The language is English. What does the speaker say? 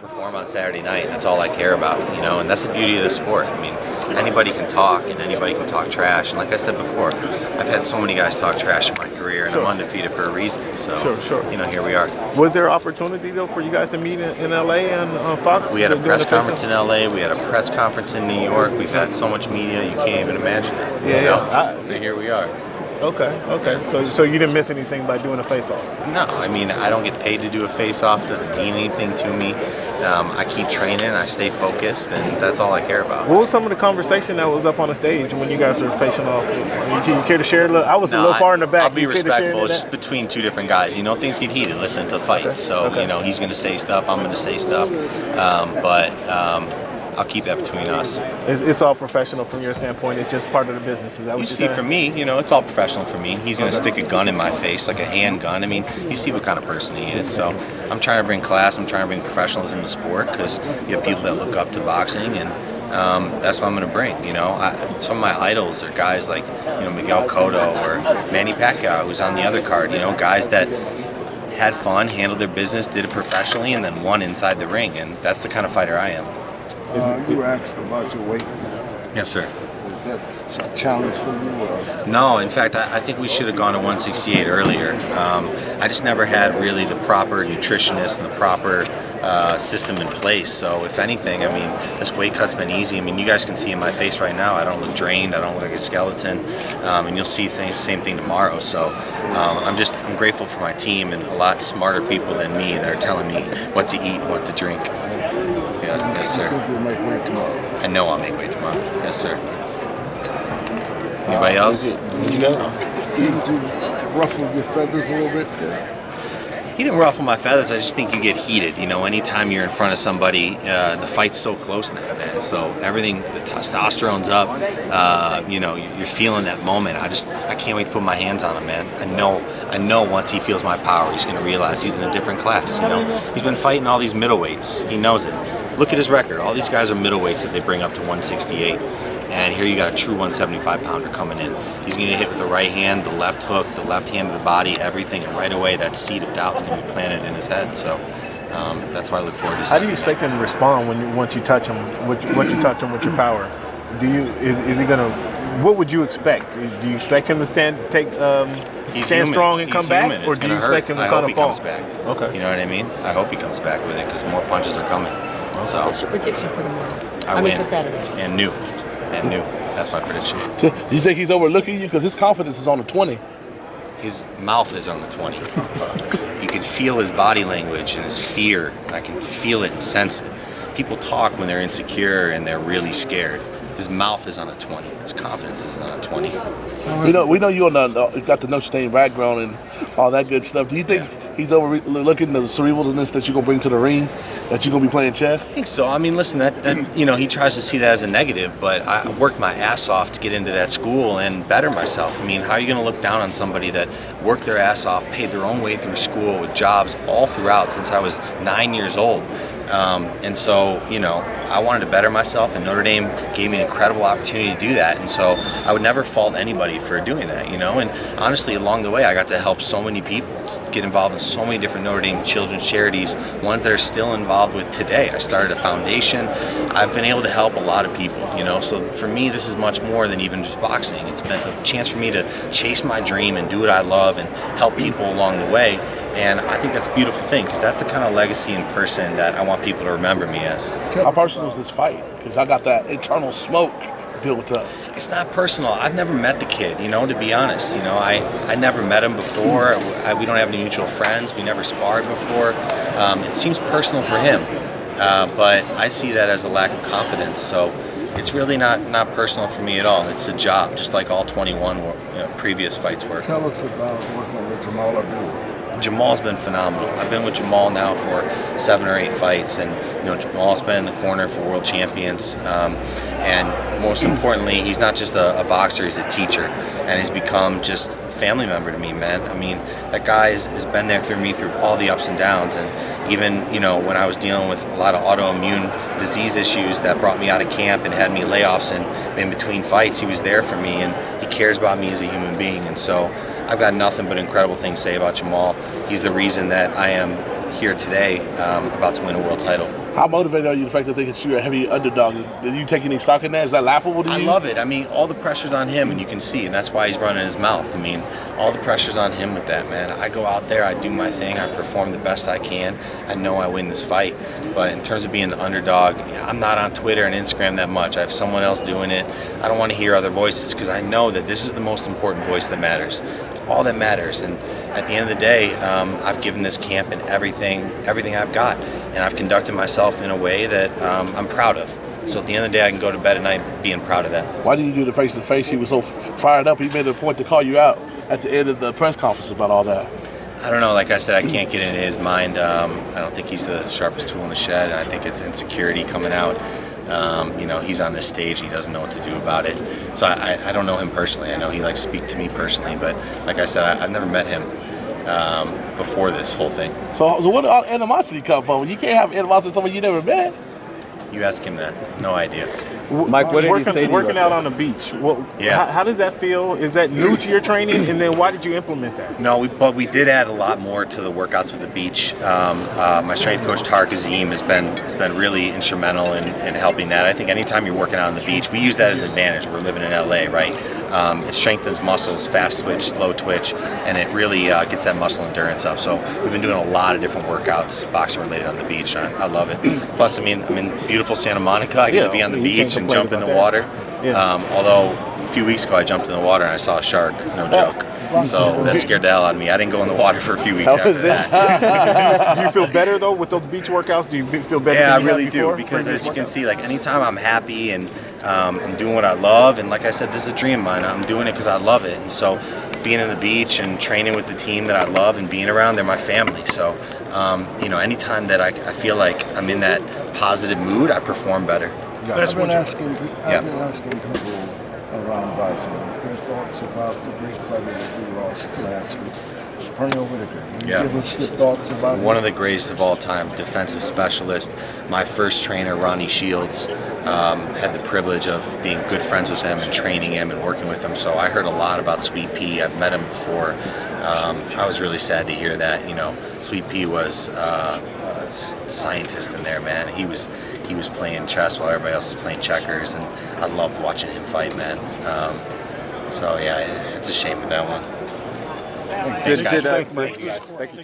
perform on Saturday night. That's all I care about, and that's the beauty of the sport. I mean, anybody can talk and anybody can talk trash. And like I said before, I've had so many guys talk trash in my career, and I'm undefeated for a reason. So, here we are. Was there opportunity, though, for you guys to meet in LA and on Fox? We had a press conference in LA. We had a press conference in New York. We've had so much media, you can't even imagine it. And here we are. Okay. So you didn't miss anything by doing a face-off? No, I mean, I don't get paid to do a face-off. It doesn't mean anything to me. I keep training, I stay focused, and that's all I care about. What was some of the conversation that was up on the stage when you guys were facing off? You care to share a little? I was a little far in the back. I'll be respectful. It's just between two different guys. Things get heated. Listen to fights. So, he's going to say stuff. I'm going to say stuff. But I'll keep that between us. It's all professional from your standpoint. It's just part of the business. Is that what you see? For me, it's all professional for me. He's going to stick a gun in my face, like a handgun. I mean, you see what kind of person he is. So I'm trying to bring class. I'm trying to bring professionalism to sport because you have people that look up to boxing, and that's what I'm going to bring. Some of my idols are guys like Miguel Cotto or Manny Pacquiao, who's on the other card. Guys that had fun, handled their business, did it professionally, and then won inside the ring. And that's the kind of fighter I am. You were asked about your weight. Yes, sir. Is that a challenge for you? No, in fact, I think we should have gone to 168 earlier. I just never had really the proper nutritionist and the proper system in place. So if anything, I mean, this weight cut's been easy. I mean, you guys can see in my face right now, I don't look drained. I don't look like a skeleton. And you'll see the same thing tomorrow. So I'm grateful for my team and a lot smarter people than me that are telling me what to eat and what to drink. Yes, sir. I think you'll make weight tomorrow. I know I'll make weight tomorrow. Yes, sir. Anybody else? Seemed to ruffle your feathers a little bit. He didn't ruffle my feathers. I just think you get heated. Anytime you're in front of somebody, the fight's so close now, man. So everything, the testosterone's up. You're feeling that moment. I can't wait to put my hands on him, man. I know once he feels my power, he's going to realize he's in a different class. He's been fighting all these middleweights. He knows it. Look at his record. All these guys are middleweights that they bring up to 168. And here you got a true 175-pounder coming in. He's going to hit with the right hand, the left hook, the left hand of the body, everything. And right away, that seed of doubt's going to be planted in his head. So that's why I look forward to. How do you expect him to respond once you touch him? Once you touch him with your power, is he going to? What would you expect? Do you expect him to stand strong and come back, or do you expect him to kind of fall? I hope he comes back. Okay. You know what I mean? I hope he comes back with it because more punches are coming. So what's your prediction for tomorrow? I win for Saturday. And new. That's my prediction. Do you think he's overlooking you? Because his confidence is on the 20. His mouth is on the 20. You can feel his body language and his fear. I can feel it and sense it. People talk when they're insecure and they're really scared. His mouth is on a 20. His confidence is on a 20. We know you got the Notre Dame background and all that good stuff. Do you think he's overlooking the cerebralness that you're gonna bring to the ring, that you're gonna be playing chess? I think so. I mean, listen, that he tries to see that as a negative, but I worked my ass off to get into that school and better myself. I mean, how are you gonna look down on somebody that worked their ass off, paid their own way through school with jobs all throughout since I was 9 years old? And so, I wanted to better myself, and Notre Dame gave me an incredible opportunity to do that. And so I would never fault anybody for doing that, And honestly, along the way, I got to help so many people get involved in so many different Notre Dame children's charities, ones that are still involved with today. I started a foundation. I've been able to help a lot of people, So for me, this is much more than even just boxing. It's been a chance for me to chase my dream and do what I love and help people along the way. And I think that's a beautiful thing because that's the kind of legacy and person that I want people to remember me as. How personal is this fight? Because I got that internal smoke built up. It's not personal. I've never met the kid, to be honest. I never met him before. We don't have any mutual friends. We never sparred before. It seems personal for him, but I see that as a lack of confidence. So it's really not personal for me at all. It's a job, just like all 21 previous fights were. Tell us about working with Jamal Abdul. Jamal's been phenomenal. I've been with Jamal now for 7 or 8 fights, and Jamal's been in the corner for world champions. And most importantly, he's not just a boxer; he's a teacher, and he's become just a family member to me, man. I mean, that guy has been there through me through all the ups and downs, and even when I was dealing with a lot of autoimmune disease issues that brought me out of camp and had me layoffs, and in between fights, he was there for me, and he cares about me as a human being, and so I've got nothing but incredible things to say about Jamal. He's the reason that I am here today, about to win a world title. How motivated are you the fact that you're a heavy underdog? Do you take any stock in that? Is that laughable to you? I love it. I mean, all the pressure's on him, and you can see, and that's why he's running his mouth. I mean, all the pressure's on him with that, man. I go out there, I do my thing, I perform the best I can. I know I win this fight, but in terms of being the underdog, I'm not on Twitter and Instagram that much. I have someone else doing it. I don't want to hear other voices because I know that this is the most important voice that matters. It's all that matters, and at the end of the day, I've given this camp and everything I've got, and I've conducted myself in a way that I'm proud of. So at the end of the day, I can go to bed at night being proud of that. Why did you do the face-to-face? He was so fired up, he made it a point to call you out at the end of the press conference about all that. I don't know. Like I said, I can't get into his mind. I don't think he's the sharpest tool in the shed, and I think it's insecurity coming out. He's on this stage, he doesn't know what to do about it. So I don't know him personally. I know he likes to speak to me personally, but like I said, I've never met him before this whole thing. So where did all animosity come from? You can't have animosity with someone you never met. You ask him that. No idea. Mike, what did he say to you? Working out on the beach. How does that feel? Is that new to your training? And then why did you implement that? No, but we did add a lot more to the workouts with the beach. My strength coach Tarek Azim has been really instrumental in helping that. I think anytime you're working out on the beach, we use that as an advantage. We're living in LA, right? It strengthens muscles, fast twitch, slow twitch, and it really gets that muscle endurance up. So we've been doing a lot of different workouts, boxing related, on the beach. I love it. Plus, I'm in beautiful Santa Monica. I get to be on the beach and jump in the water. Although a few weeks ago I jumped in the water and I saw a shark. No joke. So that scared the hell out of me. I didn't go in the water for a few weeks after that. Do you feel better though with those beach workouts? Do you feel better? Yeah, I really do, because as you can see, like anytime I'm happy and I'm doing what I love, and like I said, this is a dream of mine. I'm doing it because I love it, and so being in the beach and training with the team that I love and being around, they're my family. So anytime that I feel like I'm in that positive mood, I perform better. I've been asking people around boxing their thoughts about the great fighter that we lost last week, Pernell Whitaker. Can you give us your thoughts about one of the greatest of all time, defensive specialist. My first trainer, Ronnie Shields, had the privilege of being good friends with him and training him and working with him. So I heard a lot about Sweet Pea. I've met him before. I was really sad to hear that. Sweet Pea was a scientist in there, man. He was playing chess while everybody else was playing checkers, and I loved watching him fight, man. So yeah, it's a shame with that one. Thanks, guys. Thank you.